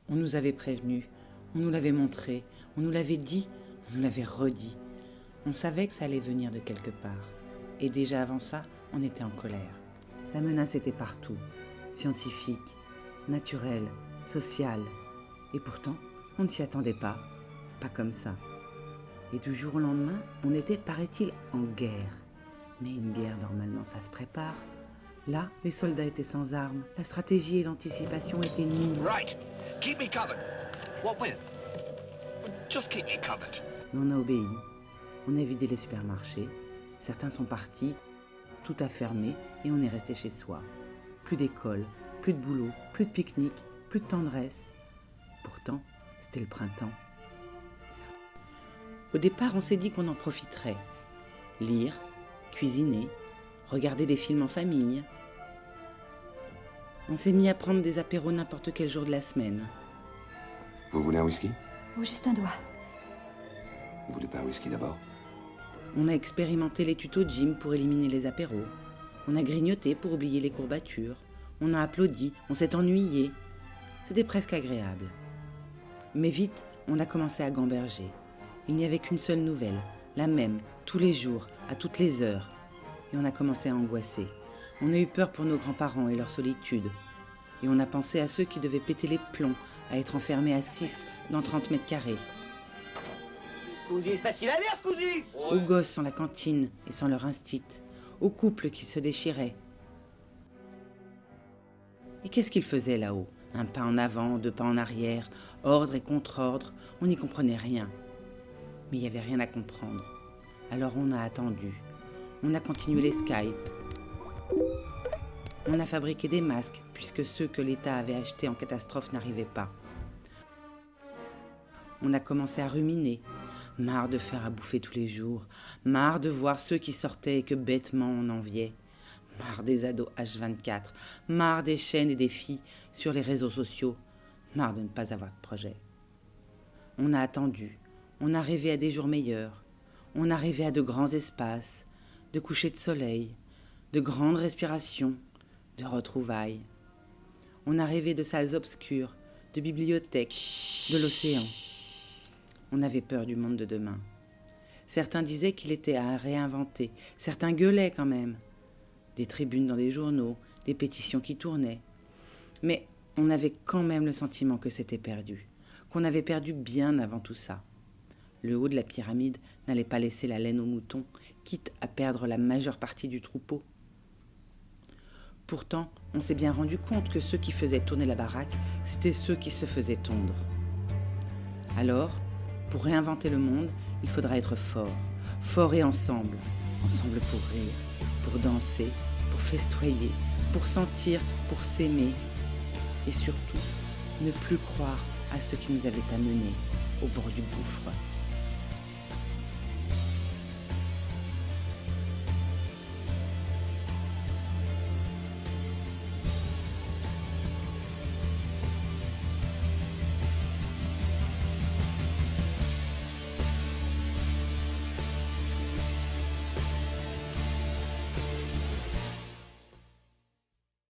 On nous avait prévenus, on nous l'avait montré, on nous l'avait dit, on nous l'avait redit. On savait que ça allait venir de quelque part. Et déjà avant ça, on était en colère. La menace était partout, scientifique, naturelle, sociale. Et pourtant, on ne s'y attendait pas comme ça. Et du jour au lendemain, on était, paraît-il, en guerre. Mais une guerre, normalement, ça se prépare. Là, les soldats étaient sans armes, la stratégie et l'anticipation étaient nulles. Right. Keep me covered. What with? Just keep me covered. Mais on a obéi. On a vidé les supermarchés. Certains sont partis, tout a fermé et on est resté chez soi. Plus d'école, plus de boulot, plus de pique-nique, plus de tendresse. Pourtant, c'était le printemps. Au départ, on s'est dit qu'on en profiterait. Lire, cuisiner, regarder des films en famille. On s'est mis à prendre des apéros n'importe quel jour de la semaine. Vous voulez un whisky? Ou juste un doigt. Vous voulez pas un whisky d'abord? On a expérimenté les tutos gym pour éliminer les apéros. On a grignoté pour oublier les courbatures. On a applaudi, on s'est ennuyé. C'était presque agréable. Mais vite, on a commencé à gamberger. Il n'y avait qu'une seule nouvelle, la même, tous les jours, à toutes les heures. Et on a commencé à angoisser. On a eu peur pour nos grands-parents et leur solitude. Et on a pensé à ceux qui devaient péter les plombs, à être enfermés à 6 dans 30 mètres carrés. Cousu, c'est facile à dire, ce cousu. Aux gosses sans la cantine et sans leur instit. Aux couples qui se déchiraient. Et qu'est-ce qu'ils faisaient là-haut? Un pas en avant, 2 pas en arrière, ordre et contre-ordre, on n'y comprenait rien. Mais il n'y avait rien à comprendre. Alors on a attendu. On a continué les Skype. On a fabriqué des masques, puisque ceux que l'État avait achetés en catastrophe n'arrivaient pas. On a commencé à ruminer. Marre de faire à bouffer tous les jours. Marre de voir ceux qui sortaient et que bêtement on enviait. Marre des ados H24. Marre des chaînes et des filles sur les réseaux sociaux. Marre de ne pas avoir de projet. On a attendu. On a rêvé à des jours meilleurs. On a rêvé à de grands espaces, de couchers de soleil, de grandes respirations, de retrouvailles. On a rêvé de salles obscures, de bibliothèques, de l'océan. On avait peur du monde de demain. Certains disaient qu'il était à réinventer. Certains gueulaient quand même. Des tribunes dans les journaux, des pétitions qui tournaient. Mais on avait quand même le sentiment que c'était perdu, qu'on avait perdu bien avant tout ça. Le haut de la pyramide n'allait pas laisser la laine aux moutons, quitte à perdre la majeure partie du troupeau. Pourtant, on s'est bien rendu compte que ceux qui faisaient tourner la baraque, c'était ceux qui se faisaient tondre. Alors, pour réinventer le monde, il faudra être fort, fort et ensemble. Ensemble pour rire, pour danser, pour festoyer, pour sentir, pour s'aimer. Et surtout, ne plus croire à ceux qui nous avaient amenés au bord du gouffre.